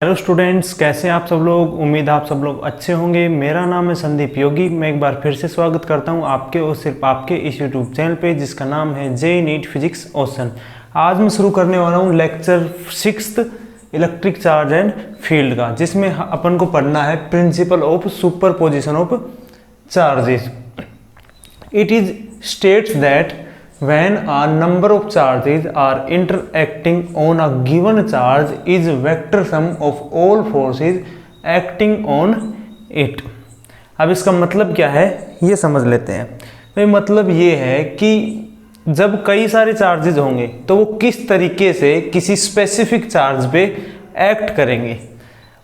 Hello students, कैसे हैं आप सब लोग। उम्मीद है आप सब लोग अच्छे होंगे। मेरा नाम है संदीप योगी। मैं एक बार फिर से स्वागत करता हूं आपके और सिर्फ आपके इस यूट्यूब चैनल पे जिसका नाम है जे नीट फिजिक्स ओशन। आज मैं शुरू करने वाला हूं lecture 6 electric charge and field का, जिसमें अपन को पढ़ना है principle of superposition of charges. It is states that when a number of charges are interacting on a given charge is vector sum of all forces acting on it। अब इसका मतलब क्या है ये समझ लेते हैं। भाई मतलब ये है कि जब कई सारे चार्जेस होंगे तो वो किस तरीके से किसी स्पेसिफिक चार्ज पे एक्ट करेंगे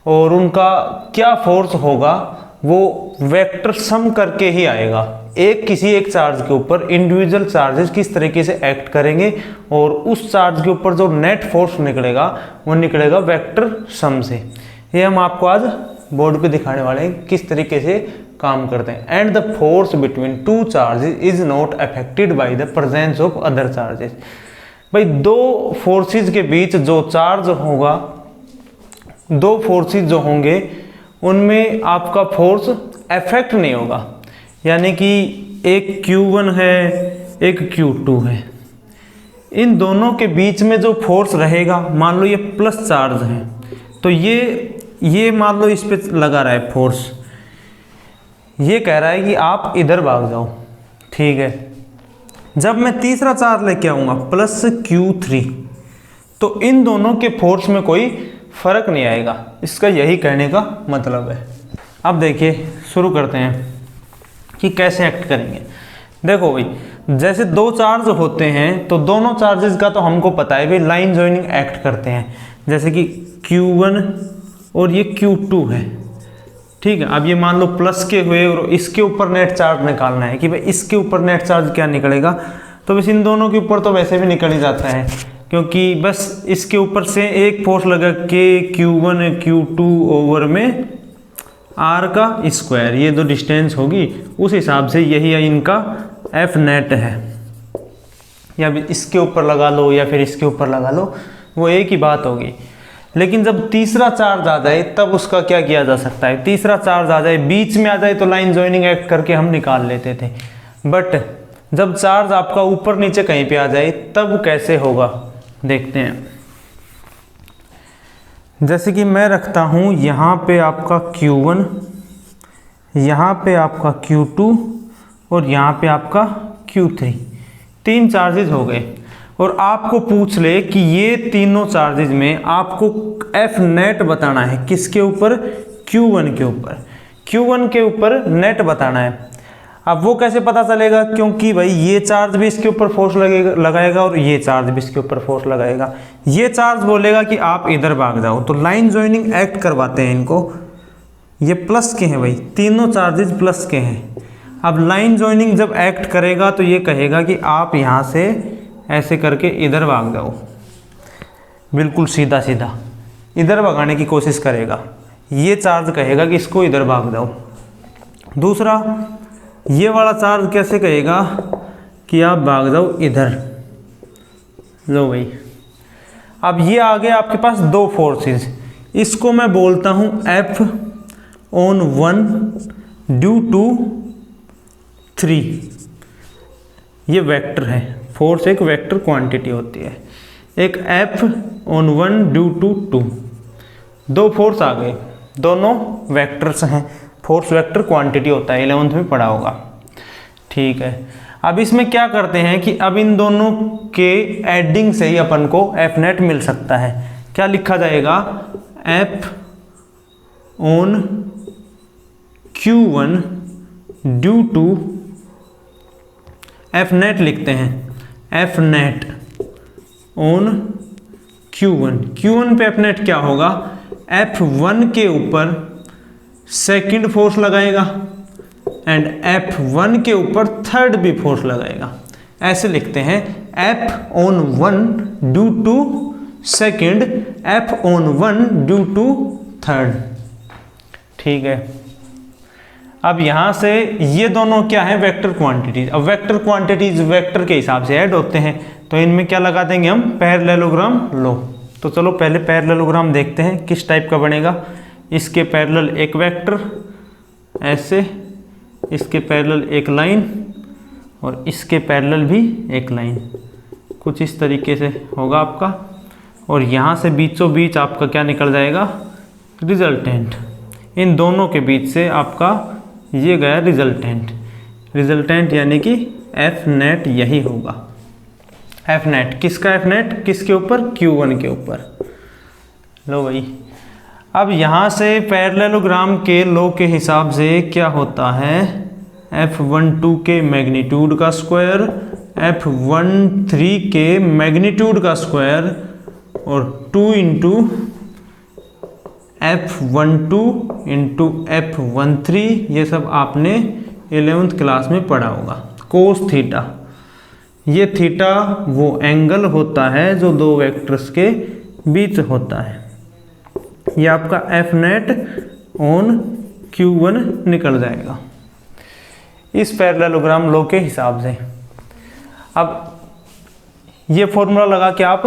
और उनका क्या फोर्स होगा वो वेक्टर सम करके ही आएगा। किसी एक चार्ज के ऊपर इंडिविजुअल चार्जेस किस तरीके से एक्ट करेंगे और उस चार्ज के ऊपर जो नेट फोर्स निकलेगा वो निकलेगा वेक्टर सम से। ये हम आपको आज बोर्ड पे दिखाने वाले हैं किस तरीके से काम करते हैं। And the force between two charges is not affected by the presence of other charges. भाई दो फोर्सेस के बीच जो चार्ज होगा, दो फोर्सेस जो होंगे उनमें आपका फोर्स अफेक्ट नहीं होगा। यानी कि एक Q1 है एक Q2 है, इन दोनों के बीच में जो फोर्स रहेगा, मान लो ये प्लस चार्ज है तो ये मान लो इस पे लगा रहा है फोर्स, ये कह रहा है कि आप इधर भाग जाओ, ठीक है। जब मैं तीसरा चार्ज लेके आऊँगा प्लस Q3 तो इन दोनों के फोर्स में कोई फर्क नहीं आएगा। इसका यही कहने का मतलब है। अब देखिए शुरू करते हैं कि कैसे एक्ट करेंगे। देखो भाई, जैसे दो चार्ज होते हैं तो दोनों चार्जेस का तो हमको पता है भाई लाइन जॉइनिंग एक्ट करते हैं। जैसे कि Q1 और ये Q2 है, ठीक है। अब ये मान लो प्लस के हुए और इसके ऊपर नेट चार्ज निकालना है कि भाई इसके ऊपर नेट चार्ज क्या निकलेगा। तो बस इन दोनों के ऊपर तो वैसे भी निकल ही जाता है, क्योंकि बस इसके ऊपर से एक फोर्स लगा के Q1 Q2 ओवर में R का स्क्वायर, ये जो डिस्टेंस होगी उस हिसाब से यही इनका F नेट है। या इसके ऊपर लगा लो या फिर इसके ऊपर लगा लो, वो एक ही बात होगी। लेकिन जब तीसरा चार्ज आ जाए तब उसका क्या किया जा सकता है। तीसरा चार्ज आ जाए, बीच में आ जाए तो लाइन जॉइनिंग एक्ट करके हम निकाल लेते थे, बट जब चार्ज आपका ऊपर नीचे कहीं पे आ जाए तब कैसे होगा देखते हैं। जैसे कि मैं रखता हूँ यहाँ पे आपका Q1, यहाँ पे आपका Q2 और यहाँ पे आपका Q3, तीन चार्जेस हो गए। और आपको पूछ ले कि ये तीनों चार्जेस में आपको F नेट बताना है किसके ऊपर, Q1 के ऊपर। Q1 के ऊपर नेट बताना है। अब वो कैसे पता चलेगा, क्योंकि भाई ये चार्ज भी इसके ऊपर फोर्स लगाएगा और ये चार्ज भी इसके ऊपर फोर्स लगाएगा। ये चार्ज बोलेगा कि आप इधर भाग जाओ, तो लाइन जॉइनिंग एक्ट करवाते हैं इनको। ये प्लस के हैं भाई, तीनों चार्जेस प्लस के हैं। अब लाइन जॉइनिंग जब एक्ट करेगा तो ये कहेगा कि आप यहाँ से ऐसे करके इधर भाग जाओ, बिल्कुल सीधा सीधा इधर भगाने की कोशिश करेगा। ये चार्ज कहेगा कि इसको इधर भाग जाओ। दूसरा, ये वाला चार्ज कैसे कहेगा कि आप भाग जाओ इधर। लो भाई, अब ये आ गए आपके पास दो फोर्सेस। इसको मैं बोलता हूँ F(1) ड्यू टू 3। ये वेक्टर है, फोर्स एक वेक्टर क्वांटिटी होती है। एक F(1) ड्यू टू 2, दो फोर्स आ गए, दोनों वेक्टर्स हैं। फोर्स वेक्टर क्वांटिटी होता है, 11th में पढ़ा होगा, ठीक है। अब इसमें क्या करते हैं कि अब इन दोनों के एडिंग से ही अपन को F नेट मिल सकता है। क्या लिखा जाएगा, F(on Q1) due to F net लिखते हैं, F net on Q1। Q1 पे F नेट क्या होगा, F1 के ऊपर सेकंड फोर्स लगाएगा एंड F1 के ऊपर थर्ड भी फोर्स लगाएगा। ऐसे लिखते हैं F(1) due to second, F(1) due to third, ठीक है। अब यहाँ से ये दोनों क्या है, वेक्टर क्वांटिटीज। अब वेक्टर क्वांटिटीज वेक्टर के हिसाब से ऐड होते हैं, तो इनमें क्या लगा देंगे हम, पैरेललोग्राम लो। तो चलो पहले पैरेललोग्राम देखते हैं किस टाइप का बनेगा। इसके पैरेलल एक वेक्टर ऐसे, इसके पैरेलल एक लाइन और इसके पैरेलल भी एक लाइन, कुछ इस तरीके से होगा आपका। और यहाँ से बीचों बीच आपका क्या निकल जाएगा, रिजल्टेंट। इन दोनों के बीच से आपका ये गया रिजल्टेंट। रिजल्टेंट यानी कि एफ नेट यही होगा। एफ नेट किसका, एफ नेट किसके ऊपर, Q1 के ऊपर। लो भाई, अब यहाँ से पैरेललोग्राम के लॉ के हिसाब से क्या होता है, F12 के मैग्नीट्यूड का स्क्वायर, F13 के मैग्नीट्यूड का स्क्वायर और 2 इंटू F12 इंटू F13, ये सब आपने 11th क्लास में पढ़ा होगा। कोस थीटा, ये थीटा वो एंगल होता है जो दो वेक्टर्स के बीच होता है। ये आपका एफ नेट ऑन Q1 निकल जाएगा इस पैरेललोग्राम लॉ के हिसाब से। अब ये फॉर्मूला लगा के आप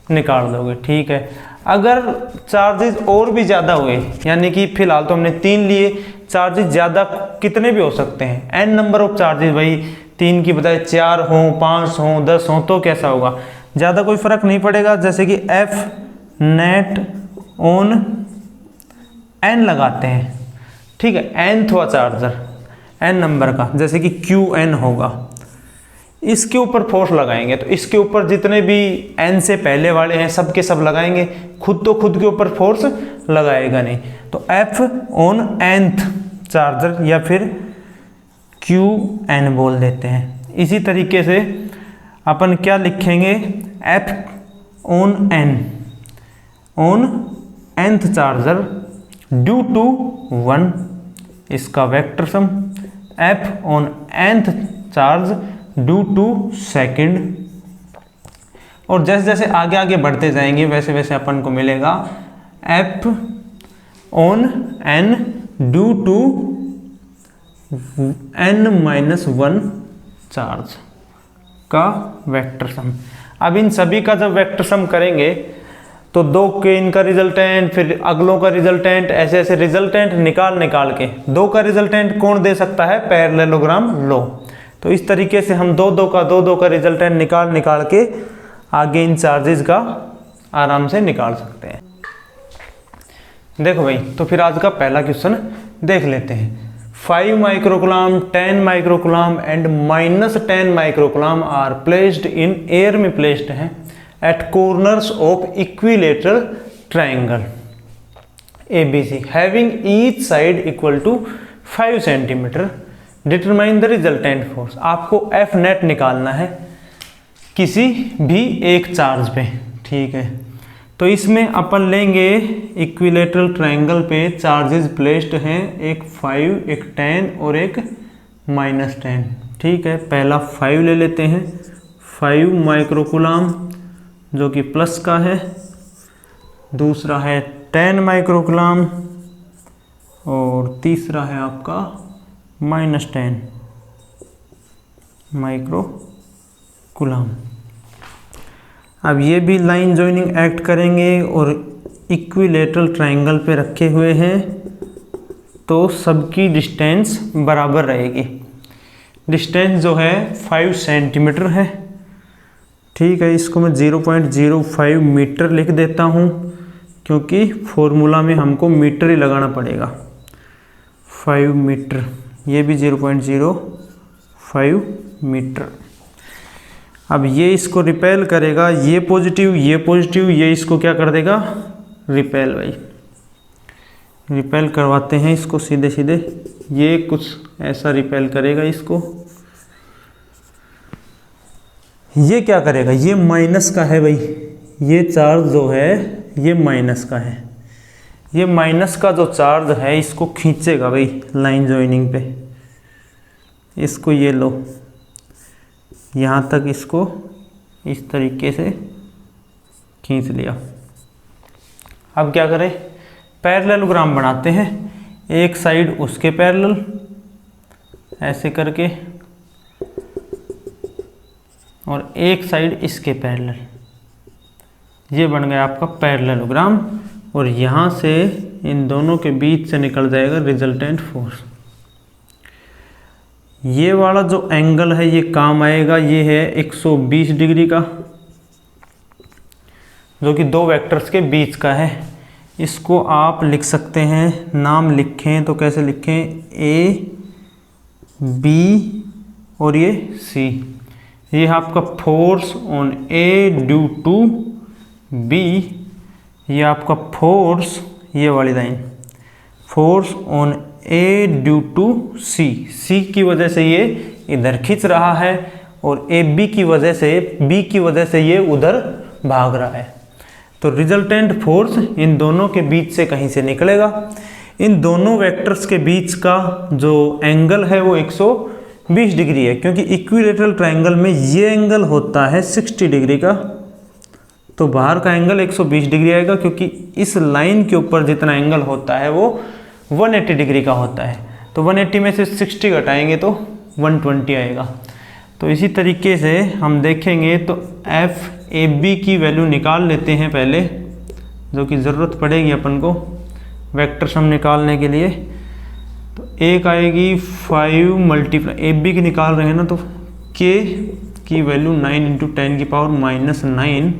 निकाल दोगे, ठीक है। अगर चार्जेस और भी ज़्यादा हुए, यानी कि फिलहाल तो हमने 3 लिए, चार्जेस ज़्यादा कितने भी हो सकते हैं, n नंबर ऑफ चार्जेस, भाई 3 की बजाय 4 हों, 5 हों, 10 हों, तो कैसा होगा, ज़्यादा कोई फ़र्क नहीं पड़ेगा। जैसे कि एफ नेट ऑन n लगाते हैं, ठीक है, nth वाला चार्जर n नंबर का, जैसे कि Qn होगा, इसके ऊपर फोर्स लगाएंगे तो इसके ऊपर जितने भी n से पहले वाले हैं सब के सब लगाएंगे, खुद तो खुद के ऊपर फोर्स लगाएगा नहीं। तो f ऑन nth चार्जर या फिर Qn बोल देते हैं। इसी तरीके से अपन क्या लिखेंगे, f on n on nth charger due to 1, इसका vector sum, f on nth charge due to second. और जैसे जैसे आगे आगे बढ़ते जाएंगे वैसे वैसे अपन को मिलेगा f on n due to n-1 charge का वेक्टर सम। अब इन सभी का जब वेक्टर सम करेंगे तो दो के इनका रिजल्टेंट, फिर अगलों का रिजल्टेंट, ऐसे ऐसे रिजल्टेंट निकाल के दो का रिजल्टेंट कौन दे सकता है, पैरेललोग्राम लॉ। तो इस तरीके से हम दो दो का रिजल्टेंट निकाल के आगे इन चार्जेस का आराम से निकाल सकते हैं। देखो भाई, तो फिर आज का पहला क्वेश्चन देख लेते हैं। 5 microcoulomb, 10 microcoulomb and -10 microcoulomb are placed in air में प्लेस्ड हैं at corners of equilateral triangle ABC having each side equal to 5 centimetre. Determine the resultant force. आपको F नेट निकालना है किसी भी एक चार्ज पे, ठीक है। तो इसमें अपन लेंगे इक्विलेटरल ट्रायंगल पे चार्जेस प्लेस्ड हैं, एक 5, एक 10 और एक -10, ठीक है। पहला 5 ले लेते हैं, 5 माइक्रोकुलाम जो कि प्लस का है, दूसरा है 10 माइक्रोकुलाम और तीसरा है आपका -10 माइक्रोकुलाम। अब ये भी लाइन जॉइनिंग एक्ट करेंगे और इक्विलेटरल ट्रायंगल पे रखे हुए हैं तो सबकी डिस्टेंस बराबर रहेगी। डिस्टेंस जो है 5 सेंटीमीटर है, ठीक है। इसको मैं 0.05 मीटर लिख देता हूँ क्योंकि फॉर्मूला में हमको मीटर ही लगाना पड़ेगा। 5 मीटर, ये भी 0.05 मीटर। अब ये इसको रिपेल करेगा, ये पॉजिटिव, ये इसको क्या कर देगा, रिपेल। भाई रिपेल करवाते हैं इसको सीधे सीधे, ये कुछ ऐसा रिपेल करेगा इसको। ये क्या करेगा, ये माइनस का है भाई, ये चार्ज जो है ये माइनस का है। ये माइनस का जो चार्ज है इसको खींचेगा भाई लाइन जॉइनिंग पे, इसको ये लो यहाँ तक, इसको इस तरीके से खींच लिया। अब क्या करें, पैरेललोग्राम बनाते हैं, एक साइड उसके पैरेलल ऐसे करके और एक साइड इसके पैरेलल, ये बन गया आपका पैरेललोग्राम, और यहाँ से इन दोनों के बीच से निकल जाएगा रिजल्टेंट फोर्स। ये वाला जो एंगल है ये काम आएगा, ये है 120 डिग्री का, जो कि दो वेक्टर्स के बीच का है। इसको आप लिख सकते हैं, नाम लिखें तो कैसे लिखें, ए बी और ये सी। ये है आपका force on A due to B, ये आपका फोर्स, ये वाली line force on A due to C. C की वजह से ये इधर खींच रहा है और ए बी की वजह से, बी की वजह से ये उधर भाग रहा है। तो रिजल्टेंट फोर्स इन दोनों के बीच से कहीं से निकलेगा। इन दोनों वेक्टर्स के बीच का जो एंगल है वो 120 डिग्री है, क्योंकि इक्विलेटरल ट्रायंगल में ये एंगल होता है 60 डिग्री का, तो बाहर का एंगल 120 डिग्री आएगा, क्योंकि इस लाइन के ऊपर जितना एंगल होता है वो 180 डिग्री का होता है। तो 180 में से 60 घटाएंगे तो 120 आएगा। तो इसी तरीके से हम देखेंगे तो एफ ए बी की वैल्यू निकाल लेते हैं पहले, जो कि ज़रूरत पड़ेगी अपन को वेक्टर सम निकालने के लिए। तो एक आएगी 5 मल्टीप्लाई, ए बी की निकाल रहे हैं ना, तो के की वैल्यू 9 इंटू 10 की पावर माइनस 9,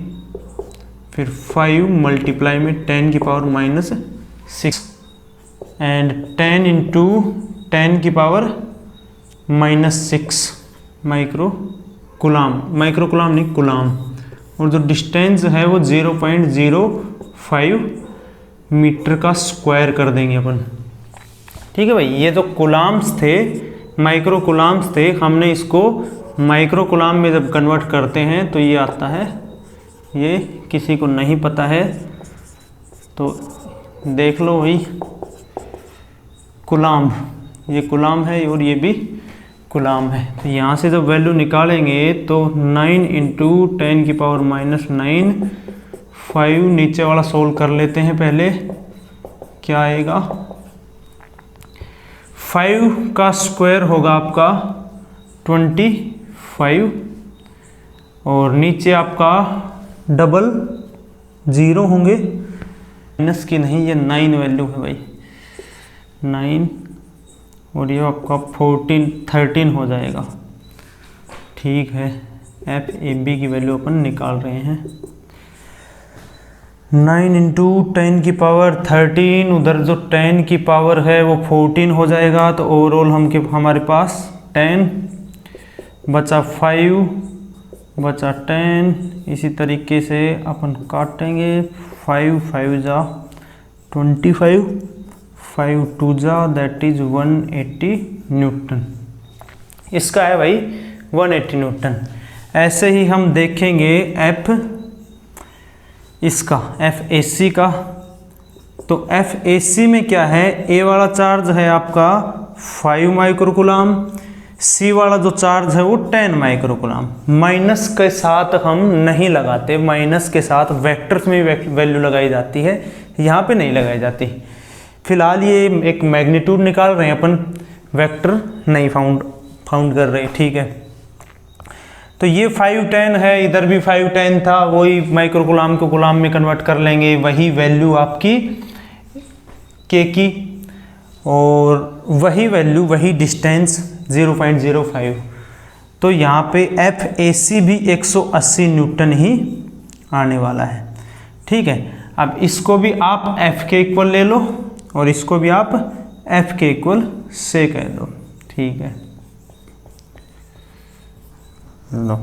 फिर 5 मल्टीप्लाई में 10 की पावर माइनस 6 एंड 10 इंटू 10 की power minus 6 micro coulomb, micro coulomb नहीं कूलाम। और जो डिस्टेंस है वो 0.05 मीटर का स्क्वायर कर देंगे अपन। ठीक है भाई, ये जो कूलाम्स थे, माइक्रो कूलाम्स थे, हमने इसको माइक्रो कूलाम में जब कन्वर्ट करते हैं तो ये आता है, ये किसी को नहीं पता है तो देख लो भाई, कूलाम, ये कूलाम है और ये भी कूलाम है। तो यहाँ से जब वैल्यू निकालेंगे तो 9 इंटू 10 की पावर माइनस 9, 5 नीचे वाला सोल्व कर लेते हैं पहले, क्या आएगा, 5 का स्क्वायर होगा आपका 25 और नीचे आपका डबल 0 होंगे, माइनस की नहीं, ये 9 वैल्यू है भाई, 9 और ये आपका 13 हो जाएगा। ठीक है, एफ ए बी की वैल्यू अपन निकाल रहे हैं, 9 इंटू 10 की पावर 13, उधर जो 10 की पावर है वो 14 हो जाएगा। तो ओवरऑल हमारे पास 10 बचा, 5 बचा 10, इसी तरीके से अपन काटेंगे, 5 जा 25, 5 2 जा दैट इज 180 न्यूटन। इसका है भाई 180 न्यूटन। ऐसे ही हम देखेंगे एफ इसका, एफ ए सी का। तो एफ ए सी में क्या है, ए वाला चार्ज है आपका 5 माइक्रोकूलाम, सी वाला जो चार्ज है वो 10 माइक्रोकूलाम। माइनस के साथ हम नहीं लगाते, माइनस के साथ वेक्टर्स में वैल्यू लगाई जाती है, यहाँ पे नहीं लगाई जाती। फिलहाल ये एक मैग्नीट्यूड निकाल रहे हैं अपन, वेक्टर नहीं फाउंड कर रहे, ठीक है। तो ये 510 है, इधर भी 510 था, वही माइक्रोकूलाम को कूलाम में कन्वर्ट कर लेंगे, वही वैल्यू आपकी के की, और वही वैल्यू, वही डिस्टेंस 0.05। तो यहाँ पे एफ ए सी भी 180 न्यूटन ही आने वाला है। ठीक है, अब इसको भी आप एफ के इक्वल ले लो और इसको भी आप एफ के इक्वल से कह दो। ठीक है, लो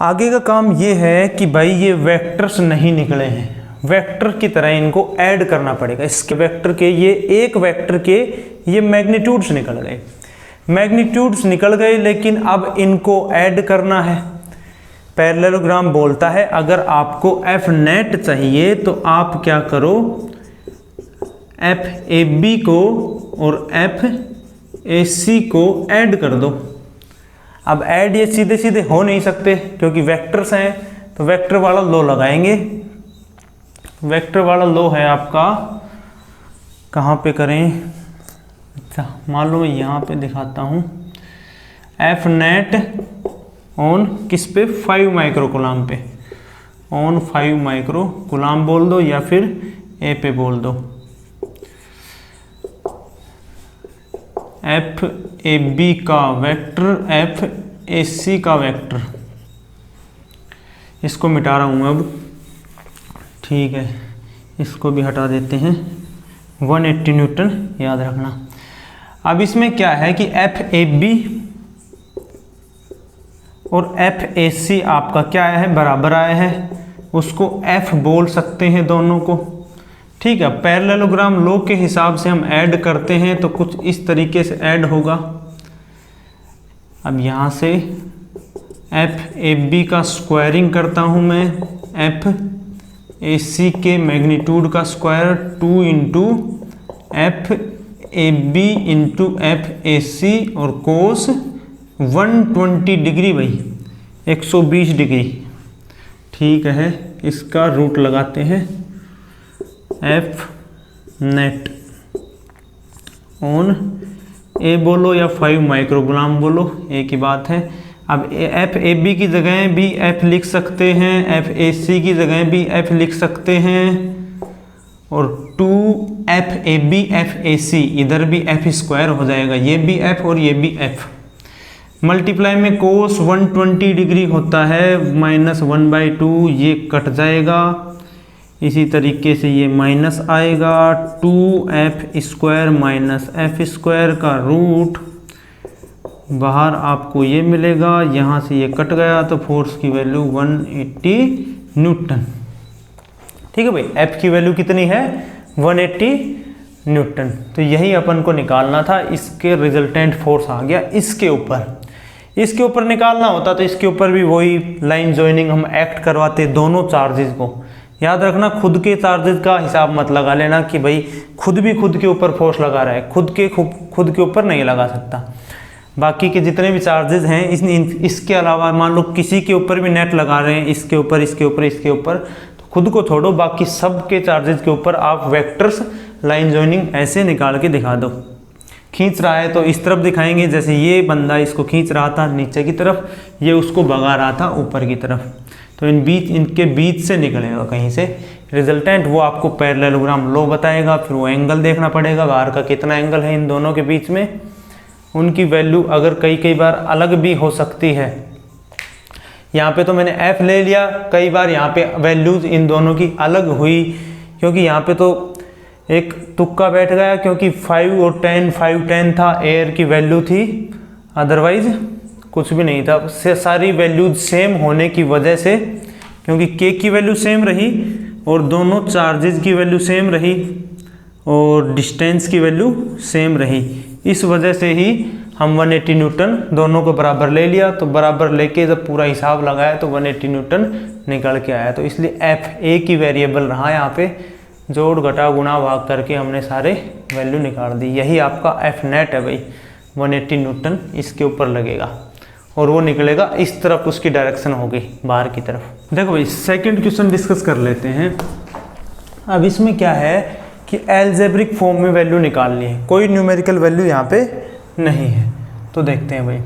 आगे का काम ये है कि भाई ये वेक्टर्स नहीं निकले हैं, वेक्टर की तरह इनको ऐड करना पड़ेगा। इसके वेक्टर के, ये एक वेक्टर के ये मैग्नीट्यूड्स निकल गए, मैग्नीट्यूड्स निकल गए, लेकिन अब इनको ऐड करना है। पैरेललोग्राम बोलता है अगर आपको एफ नेट चाहिए तो आप क्या करो, एफ ए बी को और एफ ए सी को ऐड कर दो। अब ऐड ये सीधे सीधे हो नहीं सकते क्योंकि वेक्टर्स हैं, तो वेक्टर वाला लॉ लगाएंगे। वेक्टर वाला लॉ है आपका, कहाँ पे करें, अच्छा मान लो मैं यहाँ पे दिखाता हूँ, एफ नेट ऑन किस पे, 5 माइक्रोकूलाम पे। ऑन 5 माइक्रो कूलाम बोल दो या फिर ए पे बोल दो। एफ ए बी का वेक्टर, एफ ए सी का वेक्टर, इसको मिटा रहा हूँ अब, ठीक है, इसको भी हटा देते हैं। 180 न्यूटन याद रखना। अब इसमें क्या है कि एफ ए बी और एफ ए सी आपका क्या है, बराबर आया है, उसको एफ बोल सकते हैं दोनों को, ठीक है। पैरेललोग्राम लॉ के हिसाब से हम ऐड करते हैं तो कुछ इस तरीके से ऐड होगा। अब यहाँ से एफ ए बी का स्क्वायरिंग करता हूँ मैं, एफ ए सी के मैग्नीट्यूड का square 2 into F A B into F A C और कोस 120 डिग्री भाई, 120 डिग्री, ठीक है। इसका रूट लगाते हैं, एफ नेट ऑन ए बोलो या 5 माइक्रोग्राम बोलो, एक ही बात है। अब एफ ए बी की जगह भी एफ लिख सकते हैं, एफ ए सी की जगह भी एफ लिख सकते हैं, और 2 F A B F A C, इधर भी एफ स्क्वायर हो जाएगा, ये भी एफ और ये भी एफ। मल्टीप्लाई में कोस 120 डिग्री होता है, -1/2, ये कट जाएगा। इसी तरीके से ये माइनस आएगा, 2f square minus F square का रूट, बाहर आपको ये मिलेगा, यहाँ से ये कट गया तो फोर्स की वैल्यू 180 न्यूटन, ठीक है भाई। f की वैल्यू कितनी है, 180 न्यूटन। तो यही अपन को निकालना था। इसके रिजल्टेंट फोर्स आ गया इसके ऊपर। इसके ऊपर निकालना होता तो इसके ऊपर भी वही लाइन जॉइनिंग हम एक्ट करवाते दोनों चार्जेस को। याद रखना, खुद के चार्जेस का हिसाब मत लगा लेना कि भाई खुद भी खुद के ऊपर फोर्स लगा रहा है, खुद के ऊपर नहीं लगा सकता। बाकी के जितने भी चार्जेस हैं इसके अलावा मान लो किसी के ऊपर भी नेट लगा रहे हैं, इसके ऊपर, इसके ऊपर, इसके ऊपर, तो खुद को छोड़ो, बाकी सब के चार्जेस के ऊपर आप वेक्टर्स लाइन जॉइनिंग ऐसे निकाल के दिखा दो। खींच रहा है तो इस तरफ दिखाएंगे, जैसे ये बंदा इसको खींच रहा था नीचे की तरफ, ये उसको भगा रहा था ऊपर की तरफ, तो इनके बीच से निकलेगा कहीं से रिजल्टेंट, वो आपको पैरेललोग्राम लॉ बताएगा। फिर वो एंगल देखना पड़ेगा बाहर का कितना एंगल है इन दोनों के बीच में। उनकी वैल्यू अगर कई बार अलग भी हो सकती है। यहाँ पे तो मैंने f ले लिया, कई बार यहाँ पे वैल्यूज इन दोनों की अलग हुई, क्योंकि यहाँ पे तो एक तुक्का बैठ गया, क्योंकि 5 और 10, 5, 10 था, एयर की वैल्यू थी, अदरवाइज कुछ भी नहीं था। सारी वैल्यूज सेम होने की वजह से, क्योंकि k की वैल्यू सेम रही और दोनों चार्जेस की वैल्यू सेम रही और डिस्टेंस की वैल्यू सेम रही, इस वजह से ही हम 180 न्यूटन दोनों को बराबर ले लिया। तो बराबर लेके जब पूरा हिसाब लगाया तो 180 न्यूटन निकल के आया। तो इसलिए एफ ए की वेरिएबल रहा यहाँ पे, जोड़ घटा गुणा भाग करके हमने सारे वैल्यू निकाल दी। यही आपका एफ नेट है भाई, 180 न्यूटन इसके ऊपर लगेगा और वो निकलेगा इस तरफ, उसकी डायरेक्शन होगी बाहर की तरफ। देखो भाई सेकंड क्वेश्चन डिस्कस कर लेते हैं। अब इसमें क्या है कि एल्जेब्रिक फॉर्म में वैल्यू निकालनी है, कोई न्यूमेरिकल वैल्यू यहाँ पे नहीं है। तो देखते हैं भाई,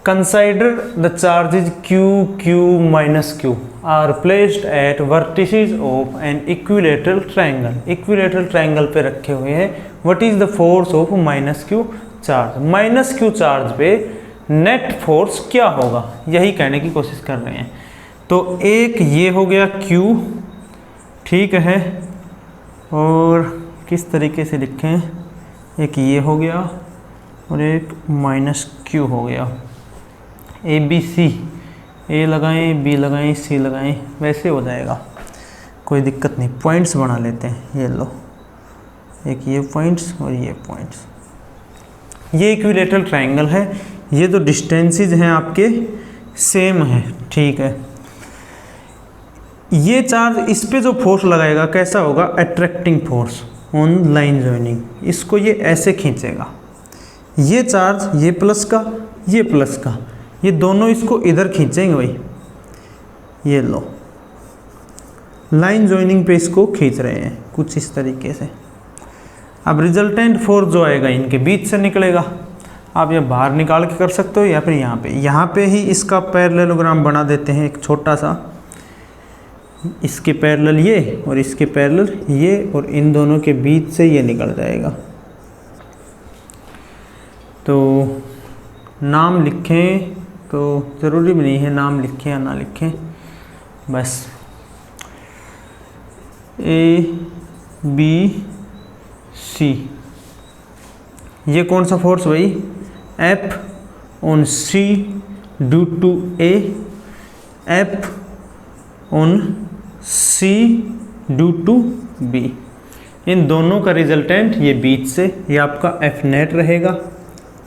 consider the charges q, q minus q are placed at vertices of an equilateral triangle. Equilateral triangle पे रखे हुए हैं। What is the force of minus q charge. Minus q charge पे नेट फोर्स क्या होगा, यही कहने की कोशिश कर रहे हैं। तो एक ये हो गया q, ठीक है, और किस तरीके से लिखें, एक ये हो गया और एक माइनस q हो गया। ए बी सी, ए लगाएं, बी लगाएं, सी लगाएं, वैसे हो जाएगा, कोई दिक्कत नहीं। पॉइंट्स बना लेते हैं, ये लो, एक ये पॉइंट्स और ये पॉइंट्स। ये इक्विलेटरल ट्रायंगल है, ये जो डिस्टेंसेस हैं आपके सेम है, ठीक है। ये चार्ज इस पे जो फोर्स लगाएगा कैसा होगा, attracting force on line joining, इसको ये ऐसे खींचेगा। ये चार्ज ये प्लस का, ये प्लस का, ये दोनों इसको इधर खींचेंगे भाई, ये लो लाइन जॉइनिंग पे इसको खींच रहे हैं कुछ इस तरीके से। अब रिजल्टेंट फोर्स जो आएगा इनके बीच से निकलेगा। आप ये बाहर निकाल के कर सकते हो या फिर यहाँ पे ही इसका पैरेललोग्राम बना देते हैं एक छोटा सा, इसके पैरेलल ये और इसके पैरेलल ये, और इन दोनों के बीच से ये निकल जाएगा। तो नाम लिखें तो ज़रूरी भी नहीं है नाम लिखें या ना लिखें, बस ABC। ये कौन सा फोर्स भाई? F on C due to A, F on C due to B। इन दोनों का रिजल्टेंट ये बीच से, ये आपका F नेट रहेगा।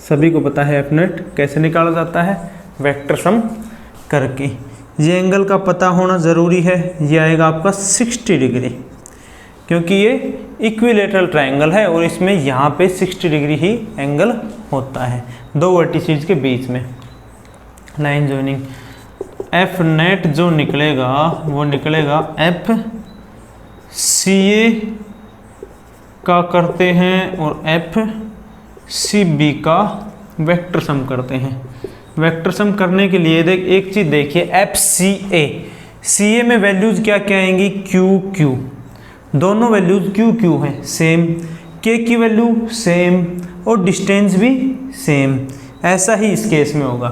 सभी को पता है F नेट कैसे निकाला जाता है, वेक्टर सम करके। ये एंगल का पता होना ज़रूरी है, ये आएगा आपका 60 डिग्री, क्योंकि ये इक्विलेटरल ट्रायंगल है और इसमें यहाँ पे 60 डिग्री ही एंगल होता है दो वर्टिसेस के बीच में। लाइन जॉइनिंग, एफ नेट जो निकलेगा वो निकलेगा एफ सी ए का करते हैं और एफ सी बी का वेक्टर सम करते हैं। वेक्टर सम करने के लिए एक चीज़ देखिए, एफ सी ए में वैल्यूज क्या क्या आएंगी? क्यू क्यू, दोनों वैल्यूज क्यू क्यू हैं सेम, के की वैल्यू सेम और डिस्टेंस भी सेम। ऐसा ही इस केस में होगा।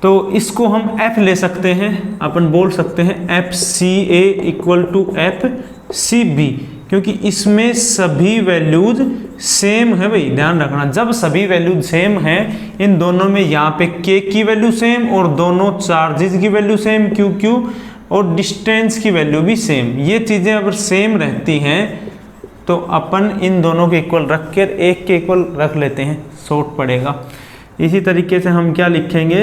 तो इसको हम f ले सकते हैं, अपन बोल सकते हैं F C A equal to F C B, क्योंकि इसमें सभी वैल्यूज सेम है। भाई ध्यान रखना, जब सभी वैल्यूज सेम हैं, इन दोनों में यहाँ पे k की वैल्यू सेम और दोनों चार्जेस की वैल्यू सेम क्यू क्यू, और डिस्टेंस की वैल्यू भी सेम। ये चीज़ें अगर सेम रहती हैं तो अपन इन दोनों के इक्वल रख कर एक के इक्वल रख लेते हैं, शॉर्ट पड़ेगा। इसी तरीके से हम क्या लिखेंगे?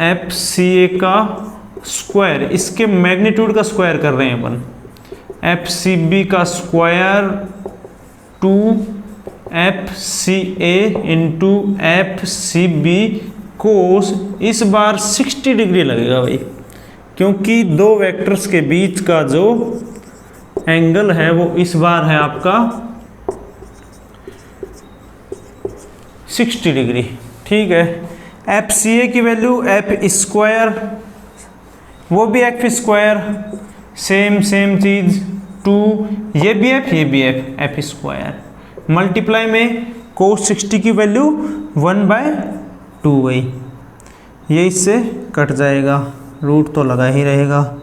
एफ सी ए का स्क्वायर, इसके मैग्नीट्यूड का स्क्वायर कर रहे हैं अपन, एफ सी बी का square two F C A into F C B cos, इस बार 60 डिग्री लगेगा भाई, क्योंकि दो वेक्टर्स के बीच का जो एंगल है वो इस बार है आपका 60 डिग्री। ठीक है, एफ सी ए की वैल्यू एफ स्क्वायर, वो भी एफ स्क्वायर, सेम चीज़, टू, ये भी एफ स्क्वायर, मल्टीप्लाई में कोस 60 की वैल्यू 1/2 गई, ये इससे कट जाएगा, रूट तो लगा ही रहेगा।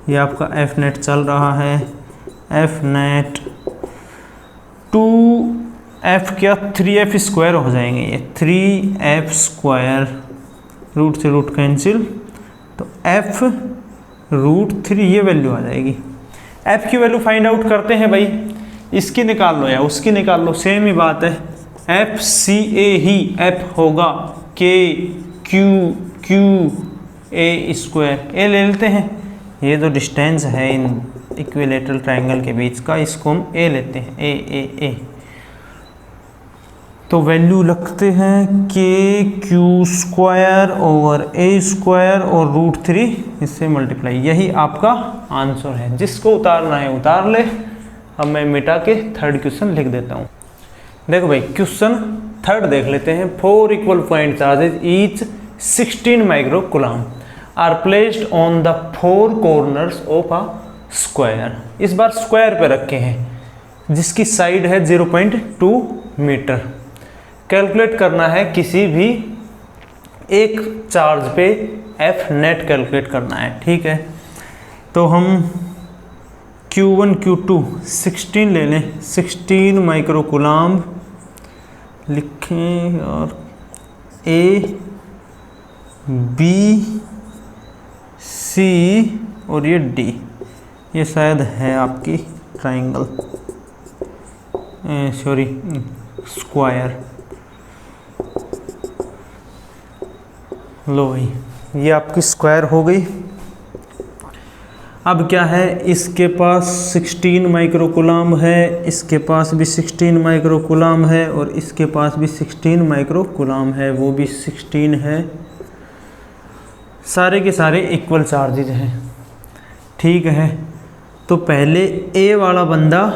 ये आपका एफ नेट चल रहा है, एफ नेट 2f क्या 3f स्क्वायर हो जाएंगे, ये 3f स्क्वायर, रूट से रूट कैंसिल, तो f रूट 3 ये वैल्यू आ जाएगी। f की वैल्यू फाइंड आउट करते हैं भाई, इसकी निकाल लो या उसकी निकाल लो, सेम ही बात है। एफ सी ए ही f होगा k q a square, a ले लेते हैं, ये जो डिस्टेंस है इन इक्विलेटरल ट्रायंगल के बीच का, इसको हम a लेते हैं, a तो वैल्यू लगते हैं के Q square over a square और रूट 3 इससे मल्टीप्लाई। यही आपका आंसर है, जिसको उतारना है उतार ले। अब मैं मिटा के थर्ड क्वेश्चन लिख देता हूँ। देखो भाई क्वेश्चन थर्ड देख लेते हैं। 4 equal point charges each 16 microcoulomb are placed on the 4 corners of a square. इस बार स्क्वायर पे रखे हैं जिसकी साइड है 0.2 मीटर। कैलकुलेट करना है किसी भी एक चार्ज पे एफ नेट कैलकुलेट करना है। ठीक है, तो हम Q1 Q2 16 ले लें, 16 माइक्रो कूलम लिखें, और A B C और ये D, ये शायद है आपकी ट्राइंगल, सॉरी स्क्वायर। लो भाई ये आपकी स्क्वायर हो गई। अब क्या है, इसके पास 16 माइक्रो कूलम है, इसके पास भी 16 माइक्रो कूलम है, और इसके पास भी 16 माइक्रो कूलम है, वो भी 16 है। सारे के सारे इक्वल चार्जेज हैं। ठीक है, तो पहले ए वाला बंदा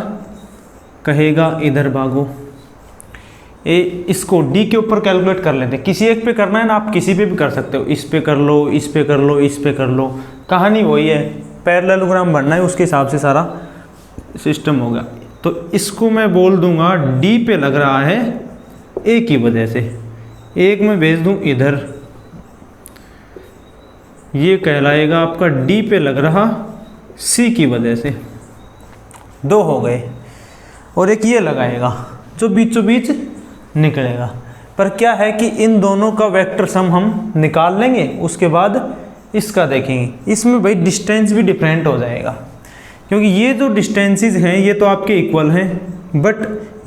कहेगा इधर भागो, इसको डी के ऊपर कैलकुलेट कर लेते हैं। किसी एक पे करना है ना, आप किसी पे भी कर सकते हो, इस पे कर लो, इस पे कर लो, इस पे कर लो, कहानी वही है, पैरेललोग्राम बनना है, उसके हिसाब से सारा सिस्टम होगा। तो इसको मैं बोल दूंगा डी पे लग रहा है ए की वजह से, एक मैं भेज दूं इधर, ये कहलाएगा आपका डी पे लग रहा सी की वजह से, दो हो गए, और एक ये लगाएगा जो बीचों बीच निकलेगा। पर क्या है कि इन दोनों का वेक्टर सम हम निकाल लेंगे, उसके बाद इसका देखेंगे। इसमें भाई डिस्टेंस भी डिफरेंट हो जाएगा, क्योंकि ये जो डिस्टेंसेस हैं ये तो आपके इक्वल हैं, बट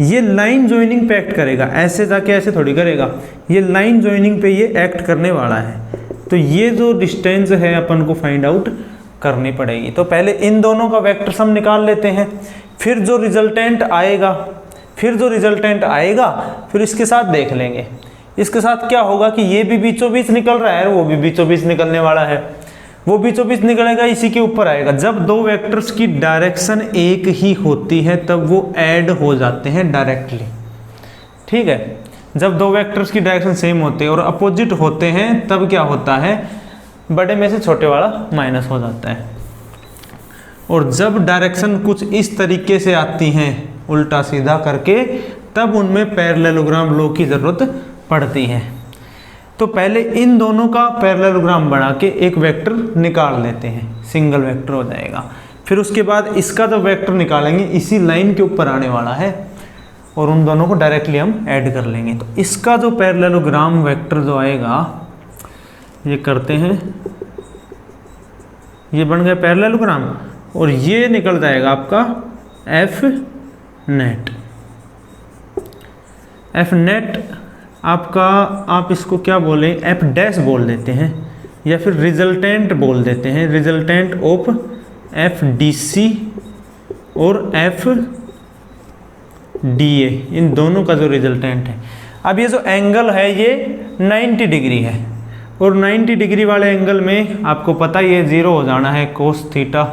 ये लाइन ज्वाइनिंग पे एक्ट करेगा, ऐसे जाके ऐसे थोड़ी करेगा, ये लाइन ज्वाइनिंग पे ये एक्ट करने वाला है। तो ये जो डिस्टेंस है अपन को फाइंड आउट करनी पड़ेगी। तो पहले इन दोनों का वेक्टर सम निकाल लेते हैं, फिर जो रिजल्टेंट आएगा फिर इसके साथ देख लेंगे। इसके साथ क्या होगा कि ये भी बीचों बीच निकल रहा है, वो भी बीचों बीच निकलने वाला है, वो बीचों बीच निकलेगा, इसी के ऊपर आएगा। जब दो वेक्टर्स की डायरेक्शन एक ही होती है तब वो ऐड हो जाते हैं डायरेक्टली, ठीक है। जब दो वेक्टर्स की डायरेक्शन सेम होते हैं और अपोजिट होते हैं तब क्या होता है, बड़े में से छोटे वाला माइनस हो जाता है। और जब डायरेक्शन कुछ इस तरीके से आती हैं उल्टा सीधा करके, तब उनमें पैरेललोग्राम लॉ की ज़रूरत पड़ती है। तो पहले इन दोनों का पैरेललोग्राम बना के एक वेक्टर निकाल लेते हैं, सिंगल वेक्टर हो जाएगा। फिर उसके बाद इसका जो वेक्टर निकालेंगे इसी लाइन के ऊपर आने वाला है, और उन दोनों को डायरेक्टली हम ऐड कर लेंगे। तो इसका जो पैरेललोग्राम वेक्टर जो आएगा, ये करते हैं, ये बन गया पैरेललोग्राम, और ये निकल जाएगा आपका एफ नेट। एफ नेट आपका, आप इसको क्या बोलें, एफ डैश बोल देते हैं, या फिर रिजल्टेंट बोल देते हैं, resultant of F D C और एफ डी ए, इन दोनों का जो रिजल्टेंट है। अब ये जो एंगल है ये 90 डिग्री है, और 90 डिग्री वाले एंगल में आपको पता ही है 0 हो जाना है कोस थीटा।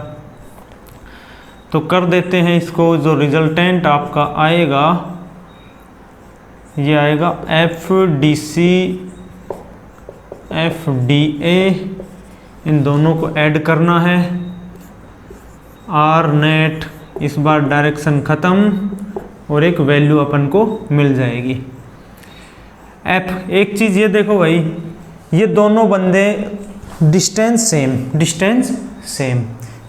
तो कर देते हैं इसको, जो रिजल्टेंट आपका आएगा ये आएगा F D C F D A, इन दोनों को ऐड करना है, आर नेट, इस बार डायरेक्शन ख़त्म, और एक वैल्यू अपन को मिल जाएगी एफ। एक चीज़ ये देखो भाई, ये दोनों बंदे डिस्टेंस सेम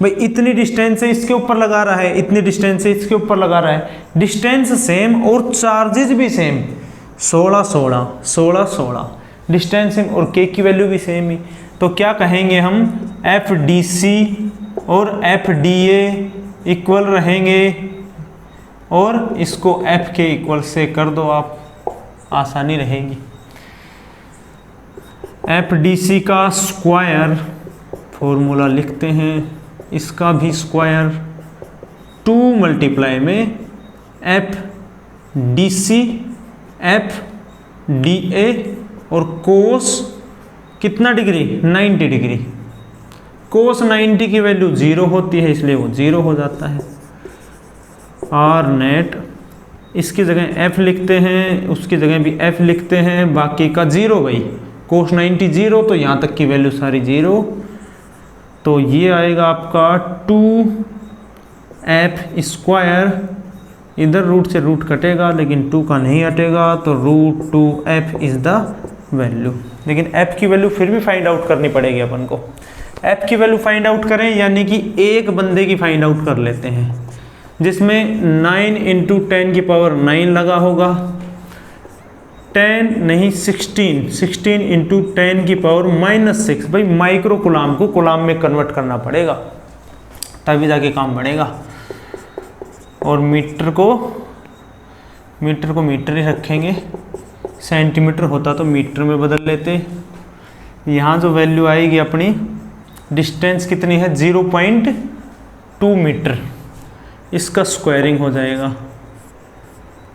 भाई, इतनी डिस्टेंस से इसके ऊपर लगा रहा है, इतनी डिस्टेंस से इसके ऊपर लगा रहा है, डिस्टेंस सेम और चार्जेस भी सेम, 16 डिस्टेंस सेम, और के की वैल्यू भी सेम ही। तो क्या कहेंगे हम, एफ डी सी और एफ डी ए इक्वल रहेंगे, और इसको एफ के इक्वल से कर दो आप, आसानी रहेगी। एफ डी सी का स्क्वायर फॉर्मूला लिखते हैं, इसका भी स्क्वायर 2 मल्टीप्लाई में F D C F D A, और कोस कितना डिग्री, 90 डिग्री। कोस 90 की वैल्यू 0 होती है, इसलिए वो 0 हो जाता है। आर नेट, इसकी जगह एफ लिखते हैं, उसकी जगह भी एफ लिखते हैं, बाकी का 0 भाई, कोस 90 0, तो यहाँ तक की वैल्यू सारी 0। तो ये आएगा आपका 2f स्क्वायर, इधर रूट से रूट कटेगा लेकिन 2 का नहीं हटेगा, तो √2f इज़ द वैल्यू। लेकिन f की वैल्यू फिर भी फाइंड आउट करनी पड़ेगी अपन को। f की वैल्यू फाइंड आउट करें, यानी कि एक बंदे की फाइंड आउट कर लेते हैं, जिसमें 9 × 10 की पावर 9 लगा होगा, 10 नहीं 16 × 10 की पावर -6। भाई माइक्रो कुलाम को कुलाम में कन्वर्ट करना पड़ेगा, तभी जाके काम बढ़ेगा। और मीटर को मीटर ही रखेंगे, सेंटीमीटर होता तो मीटर में बदल लेते। यहाँ जो वैल्यू आएगी अपनी, डिस्टेंस कितनी है, 0.2 मीटर, इसका स्क्वायरिंग हो जाएगा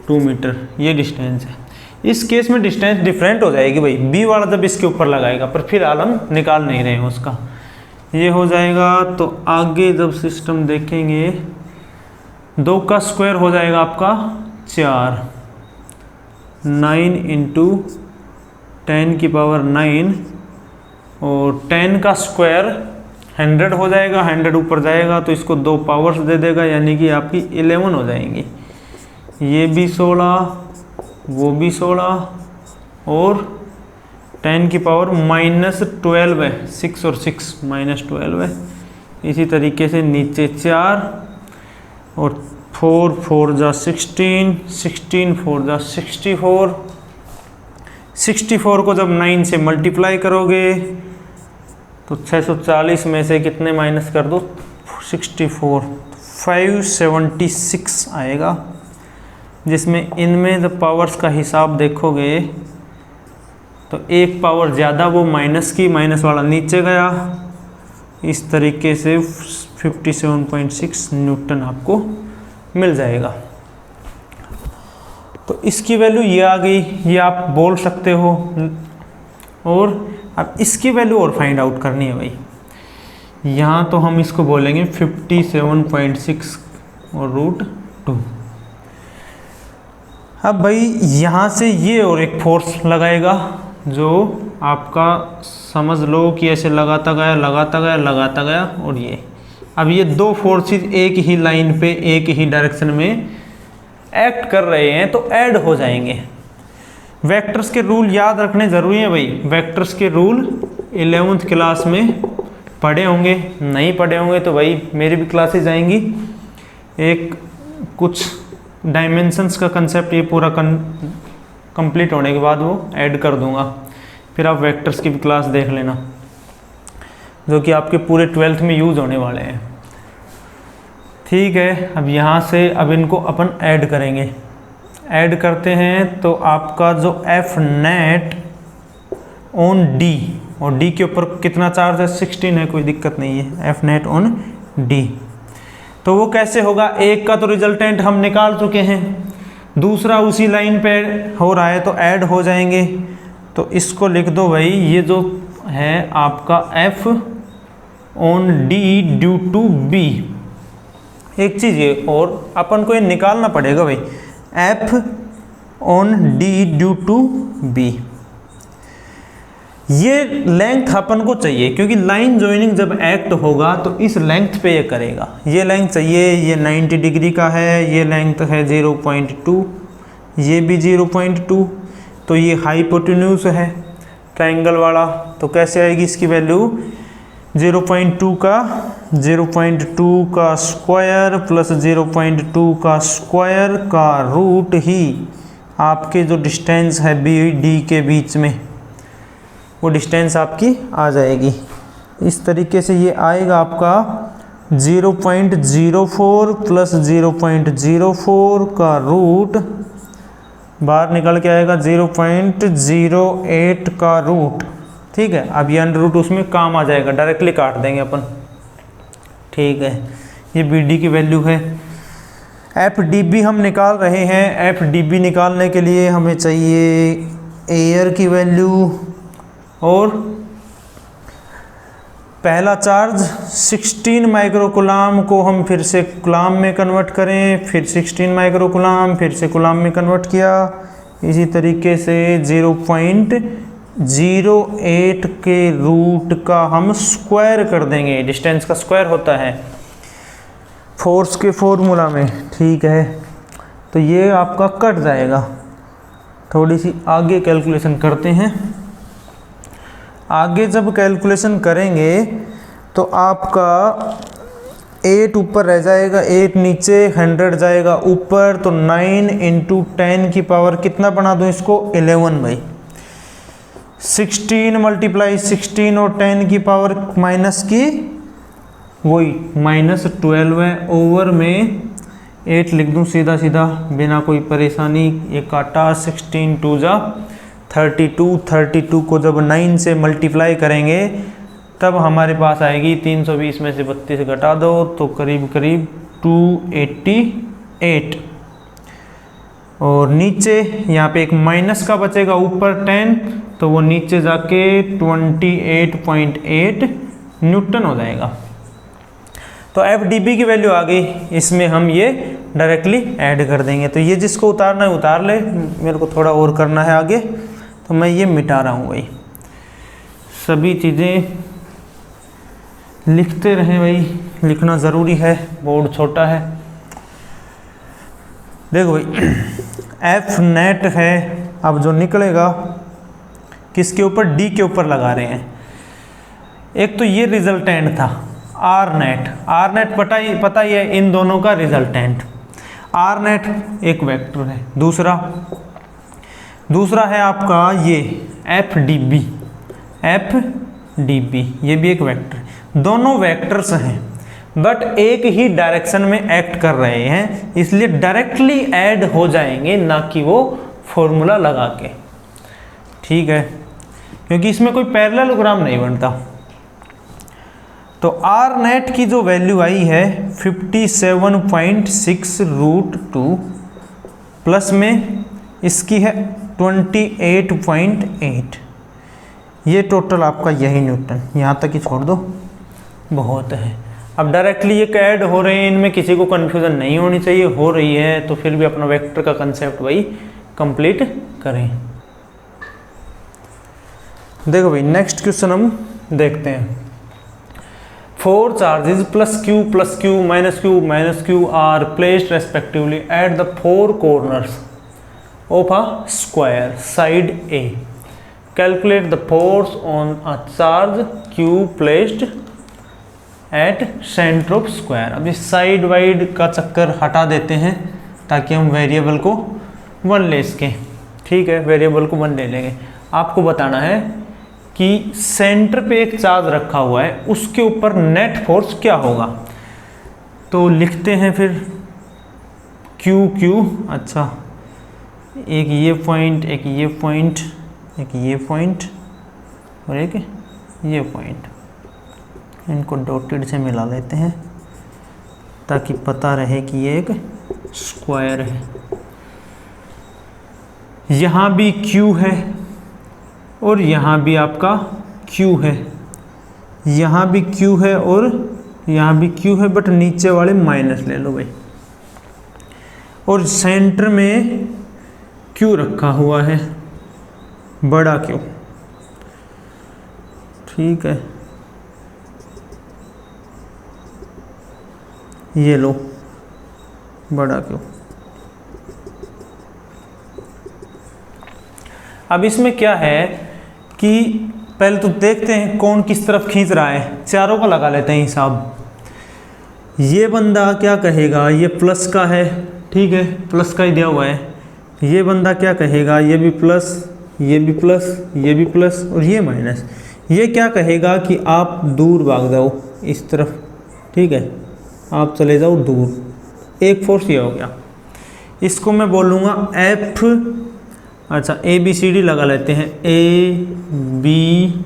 2 मीटर, ये डिस्टेंस है। इस केस में डिस्टेंस डिफरेंट हो जाएगी भाई, बी वाला जब इसके ऊपर लगाएगा, पर फिलहाल हम निकाल नहीं रहे हैं उसका, ये हो जाएगा। तो आगे जब सिस्टम देखेंगे, 2 का स्क्वायर हो जाएगा आपका 4, 9 इंटू 10⁹ और 10 का स्क्वायर 100 हो जाएगा, 100 ऊपर जाएगा तो इसको 2 पावर्स दे देगा, यानी कि आपकी 11 हो जाएंगी। ये भी 16, वो भी 16 और 10⁻⁻12 है, 6 और 6 -12 है। इसी तरीके से नीचे 4 और 4 4 जा 16, 16 4 जा 64, 64 को जब 9 से मल्टीप्लाई करोगे तो 640 में से कितने माइनस कर दो, 64, 576 आएगा। जिसमें इनमें जब पावर्स का हिसाब देखोगे तो एक पावर ज़्यादा वो माइनस की, माइनस वाला नीचे गया। इस तरीके से 57.6 न्यूटन आपको मिल जाएगा। तो इसकी वैल्यू ये आ गई, ये आप बोल सकते हो। और अब इसकी वैल्यू और फाइंड आउट करनी है भाई। यहाँ तो हम इसको बोलेंगे 57.6 और √2। अब भाई यहाँ से ये और एक फोर्स लगाएगा जो आपका समझ लो कि ऐसे लगाता गया लगाता गया लगाता गया, और ये अब ये 2 फोर्सेस एक ही लाइन पे एक ही डायरेक्शन में एक्ट कर रहे हैं तो ऐड हो जाएंगे। वेक्टर्स के रूल याद रखने ज़रूरी है भाई। वेक्टर्स के रूल 11th क्लास में पढ़े होंगे, नहीं पढ़े होंगे तो भाई मेरी भी क्लासेज आएंगी। एक कुछ डायमेंशंस का कंसेप्ट ये पूरा कंप्लीट होने के बाद वो ऐड कर दूंगा, फिर आप वेक्टर्स की भी क्लास देख लेना, जो कि आपके पूरे 12th में यूज़ होने वाले हैं। ठीक है, अब यहाँ से अब इनको अपन ऐड करेंगे। ऐड करते हैं तो आपका जो F नेट ऑन D, और D के ऊपर कितना चार्ज है, 16 है, कोई दिक्कत नहीं है। F नेट ऑन D तो वो कैसे होगा, एक का तो रिजल्टेंट हम निकाल चुके हैं, दूसरा उसी लाइन पे हो रहा है तो ऐड हो जाएंगे। तो इसको लिख दो भाई, ये जो है आपका F on D due to B। एक चीज़ ये और अपन को ये निकालना पड़ेगा भाई, F on D due to B। ये लेंथ अपन को चाहिए क्योंकि लाइन जॉइनिंग जब एक्ट होगा तो इस लेंथ पे ये करेगा। ये लेंथ चाहिए, ये 90 डिग्री का है, ये लेंथ है 0.2, ये भी 0.2, तो ये हाइपोटेन्यूज है ट्रायंगल वाला। तो कैसे आएगी इसकी वैल्यू, 0.2 का स्क्वायर प्लस 0.2 का स्क्वायर का रूट ही आपके जो डिस्टेंस है बी डी के बीच में, वो डिस्टेंस आपकी आ जाएगी। इस तरीके से ये आएगा आपका 0.04 प्लस 0.04 का रूट बाहर निकल के आएगा 0.08 का रूट। ठीक है, अब ये अंडर रूट उसमें काम आ जाएगा, डायरेक्टली काट देंगे अपन। ठीक है, ये बी डी की वैल्यू है। एफ डी बी हम निकाल रहे हैं। एफ डी बी निकालने के लिए हमें चाहिए एयर की वैल्यू, और पहला चार्ज 16 माइक्रोकुलाम को हम फिर से कुलाम में कन्वर्ट करें, फिर 16 माइक्रोकुलाम, फिर से कुलाम में कन्वर्ट किया। इसी तरीके से 0.08 के रूट का हम स्क्वायर कर देंगे, डिस्टेंस का स्क्वायर होता है फोर्स के फॉर्मूला में। ठीक है, तो ये आपका कट जाएगा। थोड़ी सी आगे कैलकुलेशन करते हैं। आगे जब कैलकुलेशन करेंगे तो आपका 8 ऊपर रह जाएगा, 8 नीचे, 100 जाएगा ऊपर, तो 9 इंटू 10 की पावर कितना बना दूँ इसको, 11 भाई। 16 मल्टीप्लाई 16 और 10 की पावर माइनस की वही -12 है। ओवर में 8 लिख दूँ सीधा सीधा बिना कोई परेशानी। ये काटा 16 2 जा 32, 32 को जब 9 से मल्टीप्लाई करेंगे तब हमारे पास आएगी 320 में से 32 घटा दो तो करीब करीब 288। और नीचे यहाँ पे एक माइनस का बचेगा, ऊपर 10, तो वो नीचे जाके 28.8 न्यूटन हो जाएगा। तो एफ डी बी की वैल्यू आ गई। इसमें हम ये डायरेक्टली ऐड कर देंगे। तो ये जिसको उतारना है उतार ले, मेरे को थोड़ा और करना है आगे, तो मैं ये मिटा रहा हूँ भाई। सभी चीज़ें लिखते रहें भाई, लिखना ज़रूरी है, बोर्ड छोटा है। देखो भाई एफ नेट है, अब जो निकलेगा किसके ऊपर, डी के ऊपर लगा रहे हैं। एक तो ये रिजल्टेंट था आर नेट, आर नेट पता ही है इन दोनों का रिजल्टेंट। आर नेट एक वेक्टर है, दूसरा है आपका ये F D B, F D B ये भी एक वेक्टर है। दोनों वेक्टर्स हैं बट एक ही डायरेक्शन में एक्ट कर रहे हैं, इसलिए डायरेक्टली ऐड हो जाएंगे, ना कि वो फॉर्मूला लगा के। ठीक है, क्योंकि इसमें कोई पैरेललोग्राम नहीं बनता। तो आर नेट की जो वैल्यू आई है 57.6√2 प्लस में इसकी है 28.8, ये टोटल आपका यही न्यूटन, यहाँ तक ही छोड़ दो बहुत है। अब डायरेक्टली ये ऐड हो रहे हैं, इनमें किसी को कन्फ्यूज़न नहीं होनी चाहिए, हो रही है तो फिर भी अपना वेक्टर का कंसेप्ट वही कंप्लीट करें। देखो भाई नेक्स्ट क्वेश्चन हम देखते हैं। 4 charges plus q minus q are placed respectively at the 4 corners of a square side A. Calculate the force on a charge q placed at center of square। अब इस side wide का चक्कर हटा देते हैं ताकि हम वेरिएबल को 1 ले सकें। ठीक है, वेरिएबल को 1 ले लेंगे। आपको बताना है कि सेंटर पे एक चार्ज रखा हुआ है, उसके ऊपर नेट फोर्स क्या होगा। तो लिखते हैं फिर क्यू, अच्छा एक ये पॉइंट, एक ये पॉइंट, एक ये पॉइंट और एक ये पॉइंट, इनको डॉटेड से मिला लेते हैं ताकि पता रहे कि ये एक स्क्वायर है। यहाँ भी क्यू है और यहाँ भी आपका Q है, यहाँ भी Q है और यहाँ भी Q है, बट नीचे वाले माइनस ले लो भाई। और सेंटर में Q रखा हुआ है, बड़ा Q। ठीक है, ये लो बड़ा Q। अब इसमें क्या है कि पहले तो देखते हैं कौन किस तरफ खींच रहा है, चारों का लगा लेते हैं हिसाब। ये बंदा क्या कहेगा, ये प्लस का है, ठीक है प्लस का ही दिया हुआ है। ये बंदा क्या कहेगा, ये भी प्लस, ये भी प्लस, ये भी प्लस और ये माइनस। ये क्या कहेगा कि आप दूर भाग जाओ इस तरफ, ठीक है आप चले जाओ दूर। एक फोर्स ये हो गया, इसको मैं बोलूँगा एफ, अच्छा ए बी सी डी लगा लेते हैं, ए बी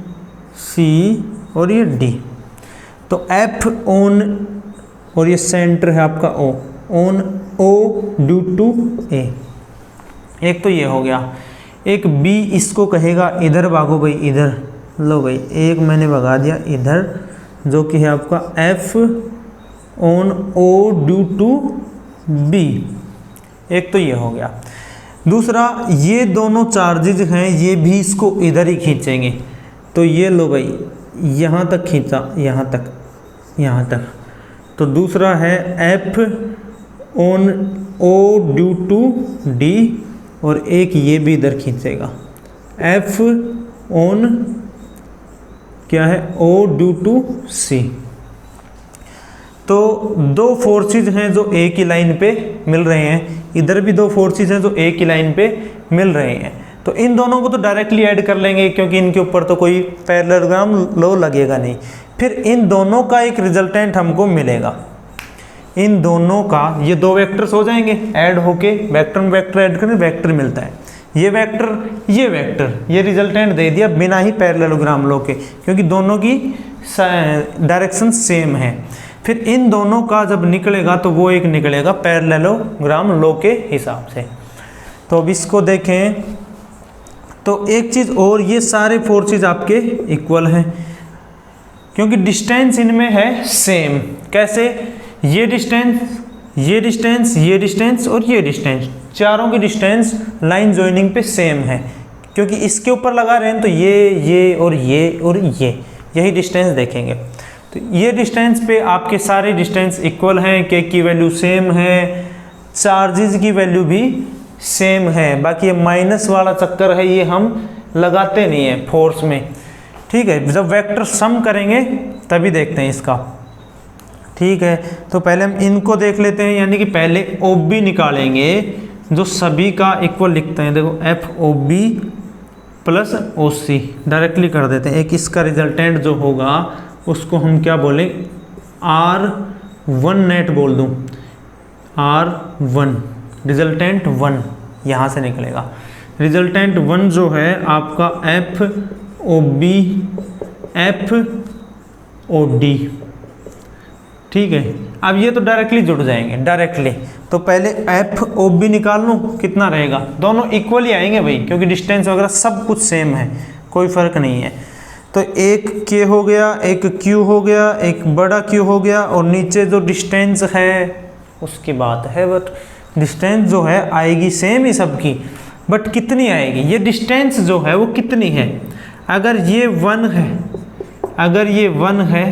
सी और ये डी। तो एफ ऑन और ये सेंटर है आपका ओ, ऑन ओ ड्यू टू ए। एक तो ये हो गया। एक बी इसको कहेगा इधर भागो भाई, इधर लो भाई, एक मैंने भगा दिया इधर, जो कि है आपका F on O due to B. एक तो ये हो गया। दूसरा ये दोनों चार्जेज हैं, ये भी इसको इधर ही खींचेंगे। तो ये लो भाई, यहाँ तक खींचा, यहाँ तक, यहाँ तक। तो दूसरा है F on O due to D और एक ये भी इधर खींचेगा, एफ ऑन क्या है ओ ड्यू टू सी। तो दो फोर्सेज हैं जो एक ही लाइन पे मिल रहे हैं, इधर भी दो फोर्सेज हैं जो एक ही लाइन पे मिल रहे हैं। तो इन दोनों को तो डायरेक्टली ऐड कर लेंगे क्योंकि इनके ऊपर तो कोई पैरेललोग्राम लॉ लगेगा नहीं। फिर इन दोनों का एक रिजल्टेंट हमको मिलेगा, इन दोनों का, ये दो वेक्टर्स हो जाएंगे ऐड होके, वेक्टर में वेक्टर ऐड करें वेक्टर मिलता है, ये वेक्टर, ये रिजल्टेंट दे दिया बिना ही पैरेललोग्राम लॉ के, क्योंकि दोनों की डायरेक्शन सेम है। फिर इन दोनों का जब निकलेगा तो वो एक निकलेगा पैरेललोग्राम लॉ के हिसाब से। तो अब इसको देखें तो एक चीज़ और, ये सारे फोर्सेज आपके इक्वल हैं क्योंकि डिस्टेंस इनमें है सेम। कैसे, ये डिस्टेंस ये डिस्टेंस और ये डिस्टेंस, चारों की डिस्टेंस लाइन ज्वाइनिंग पे सेम है, क्योंकि इसके ऊपर लगा रहे हैं तो ये और यही डिस्टेंस देखेंगे। तो ये डिस्टेंस पे आपके सारे डिस्टेंस इक्वल हैं, के की वैल्यू सेम है, चार्जेस की वैल्यू भी सेम है। बाकी ये माइनस वाला चक्कर है, ये हम लगाते नहीं है फोर्स में, ठीक है। जब वेक्टर सम करेंगे तभी देखते हैं इसका, ठीक है। तो पहले हम इनको देख लेते हैं, यानी कि पहले OB निकालेंगे जो सभी का इक्वल लिखते हैं। देखो FOB प्लस OC डायरेक्टली कर देते हैं। एक इसका रिजल्टेंट जो होगा उसको हम क्या बोलें, R1 नेट बोल दूं, R1 रिजल्टेंट 1 यहाँ से निकलेगा। रिजल्टेंट 1 जो है आपका FOB FOD, ठीक है। अब ये तो डायरेक्टली जुड़ जाएंगे डायरेक्टली। तो पहले FOB निकाल लूँ, कितना रहेगा, दोनों इक्वल ही आएंगे भाई, क्योंकि डिस्टेंस वगैरह सब कुछ सेम है, कोई फर्क नहीं है। तो एक K हो गया, एक Q हो गया, एक बड़ा Q हो गया, और नीचे जो डिस्टेंस है उसकी बात है, बट डिस्टेंस जो है आएगी सेम ही सबकी, बट कितनी आएगी, ये डिस्टेंस जो है वो कितनी है। अगर ये 1 है, अगर ये 1 है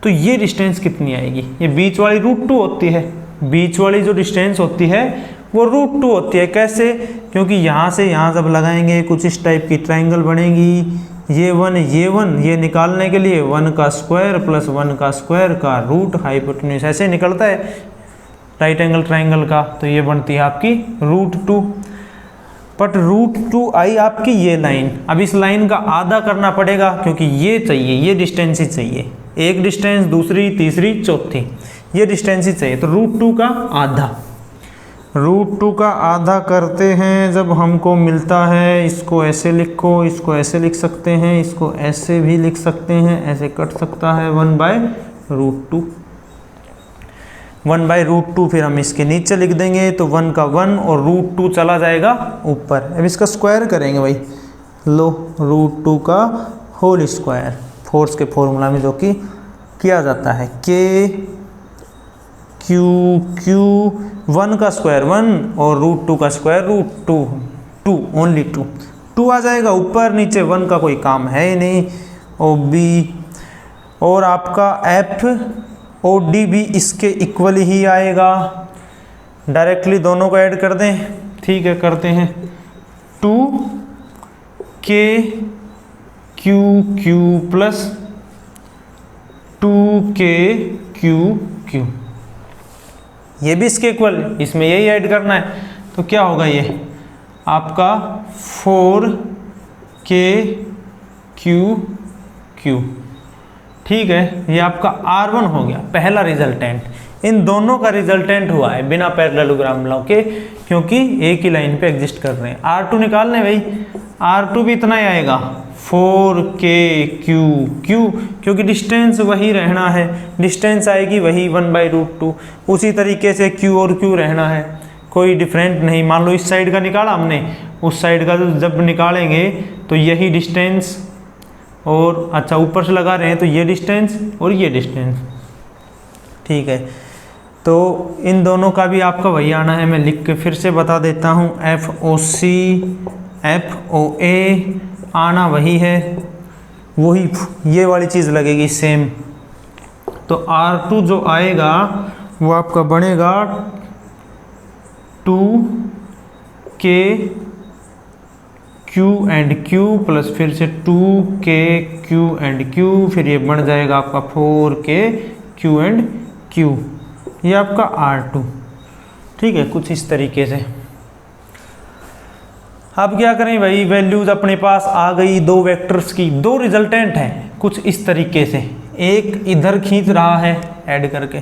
तो ये डिस्टेंस कितनी आएगी, ये बीच वाली √2 होती है, बीच वाली जो डिस्टेंस होती है वो √2 होती है। कैसे, क्योंकि यहाँ से यहाँ जब लगाएंगे कुछ इस टाइप की ट्रायंगल बनेगी, ये 1 ये निकालने के लिए 1 का स्क्वायर प्लस 1 का स्क्वायर का रूट, हाइपोटेन्यूज ऐसे निकलता है राइट एंगल ट्रायंगल का, तो ये बनती है आपकी √2। बट √2 आई आपकी ये लाइन। अब इस लाइन का आधा करना पड़ेगा, क्योंकि ये चाहिए, ये डिस्टेंस ही चाहिए, एक डिस्टेंस, दूसरी, तीसरी, चौथी, ये डिस्टेंस ही चाहिए। तो √2 का आधा, √2 का आधा करते हैं जब हमको मिलता है, इसको ऐसे लिखो, इसको ऐसे लिख सकते हैं, इसको ऐसे भी लिख सकते हैं, ऐसे कट सकता है 1/√2, 1/√2 फिर हम इसके नीचे लिख देंगे, तो 1 का 1 और √2 चला जाएगा ऊपर। अब इसका स्क्वायर करेंगे भाई, लो √2 का होल स्क्वायर, फोर्स के फॉर्मूला में जो कि किया जाता है, K Q 1 का स्क्वायर 1 और √2 का स्क्वायर √2 ओनली 2 आ जाएगा ऊपर, नीचे 1 का कोई काम है ही नहीं। OB और आपका FOD भी इसके इक्वल ही आएगा, डायरेक्टली दोनों को ऐड कर दें, ठीक है, करते हैं 2K Q plus 2K Q, ये भी इसके इक्वल, इसमें यही ऐड करना है, तो क्या होगा ये आपका 4K Q, ठीक है। ये आपका R1 हो गया पहला रिजल्टेंट। इन दोनों का रिजल्टेंट हुआ है बिना पैरेललोग्राम लॉ के, क्योंकि एक ही लाइन पे एग्जिस्ट कर रहे हैं। R2 निकालने भाई, R2 भी इतना ही आएगा 4K Q, क्योंकि डिस्टेंस वही रहना है, डिस्टेंस आएगी वही 1/√2, उसी तरीके से Q और Q रहना है, कोई डिफरेंट नहीं। मान लो इस साइड का निकाला हमने, उस साइड का जब निकालेंगे तो यही डिस्टेंस, और अच्छा ऊपर से लगा रहे हैं तो ये डिस्टेंस और ये डिस्टेंस, ठीक है। तो इन दोनों का भी आपका वही आना है, मैं लिख के फिर से बता देता हूँ, FOC FOA आना वही है, वही ये वाली चीज़ लगेगी सेम। तो R2 जो आएगा वो आपका बनेगा 2K Q and Q plus फिर से 2K Q एंड Q, फिर ये बन जाएगा आपका 4K Q एंड Q, ये आपका R2, ठीक है, कुछ इस तरीके से। अब क्या करें भाई, वैल्यूज अपने पास आ गई, दो वेक्टर्स की, दो रिजल्टेंट हैं कुछ इस तरीके से, एक इधर खींच रहा है ऐड करके,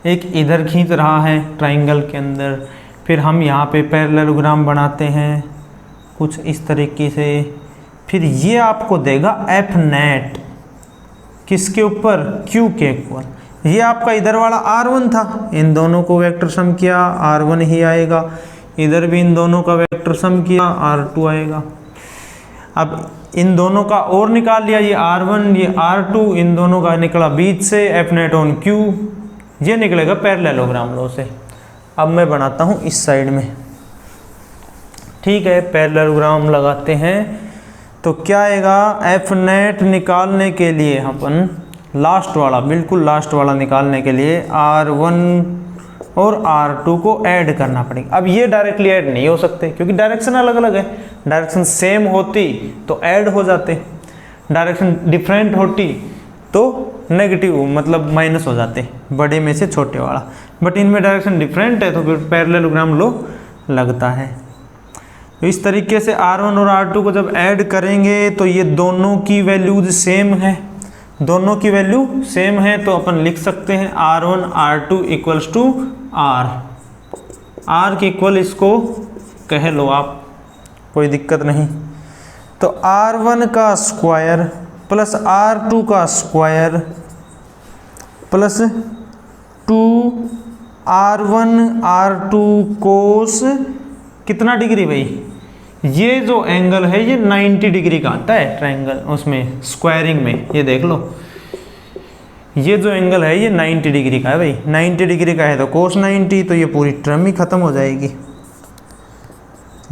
एक इधर खींच रहा है ट्राइंगल के अंदर, फिर हम यहाँ पे पैरेललोग्राम बनाते हैं कुछ इस तरीके से, फिर ये आपको देगा F नेट किसके ऊपर, Q के ऊपर। ये आपका इधर वाला R1 था, इन दोनों को वेक्टर सम किया R1 ही आएगा, इधर भी इन दोनों का वेक्टर सम किया R2 आएगा। अब इन दोनों का और निकाल लिया, ये R1 ये R2, इन दोनों का निकला बीच से F नेट ऑन Q, ये निकलेगा पैरेललोग्राम लॉ से। अब मैं बनाता हूँ इस साइड में, ठीक है। पैरेललोग्राम लगाते हैं तो क्या आएगा, एफ नेट निकालने के लिए अपन लास्ट वाला, बिल्कुल लास्ट वाला निकालने के लिए R1 और R2 को ऐड करना पड़ेगा। अब ये डायरेक्टली ऐड नहीं हो सकते क्योंकि डायरेक्शन अलग अलग है। डायरेक्शन सेम होती तो ऐड हो जाते, डायरेक्शन डिफरेंट होती तो नेगेटिव मतलब माइनस हो जाते, बड़े में से छोटे वाला। बट इनमें डायरेक्शन डिफरेंट है तो फिर पैरेललोग्राम लॉ लगता है। तो इस तरीके से R1 और R2 को जब ऐड करेंगे तो ये दोनों की वैल्यूज सेम है, दोनों की वैल्यू सेम है तो अपन लिख सकते हैं R1 R2 equals to R के इक्वल इसको कह लो आप, कोई दिक्कत नहीं। तो R1 का स्क्वायर प्लस R2 का स्क्वायर प्लस 2R1 R2 कोस कितना डिग्री भाई, ये जो एंगल है ये 90 डिग्री का आता है ट्रायंगल उसमें स्क्वायरिंग में, ये देख लो ये जो एंगल है ये 90 डिग्री का है भाई। 90 डिग्री का है तो कोस 90, तो ये पूरी टर्म ही खत्म हो जाएगी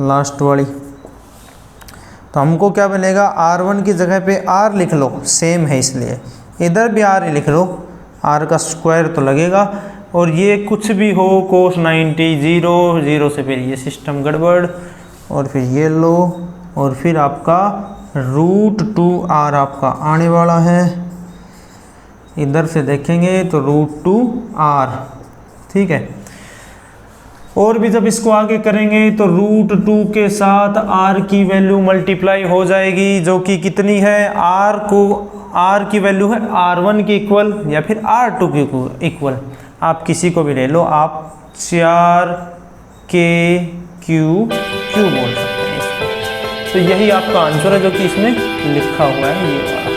लास्ट वाली। तो हमको क्या बनेगा, R1 की जगह पे R लिख लो, सेम है इसलिए इधर भी R ही लिख लो, R का स्क्वायर तो लगेगा। और ये कुछ भी हो कोस 90 0 0 से फिर ये सिस्टम गड़बड़, और फिर ये लो, और फिर आपका √2R आपका आने वाला है। इधर से देखेंगे तो √2R, ठीक है। और भी जब इसको आगे करेंगे तो √2 के साथ R की वैल्यू मल्टीप्लाई हो जाएगी, जो कि कितनी है, R की वैल्यू है R1 की इक्वल या फिर R2 की इक्वल, आप किसी को भी ले लो, आप 4KQ बोल सकते हैं इसको। तो यही आपका आंसर है जो कि इसमें लिखा हुआ है ये वाला।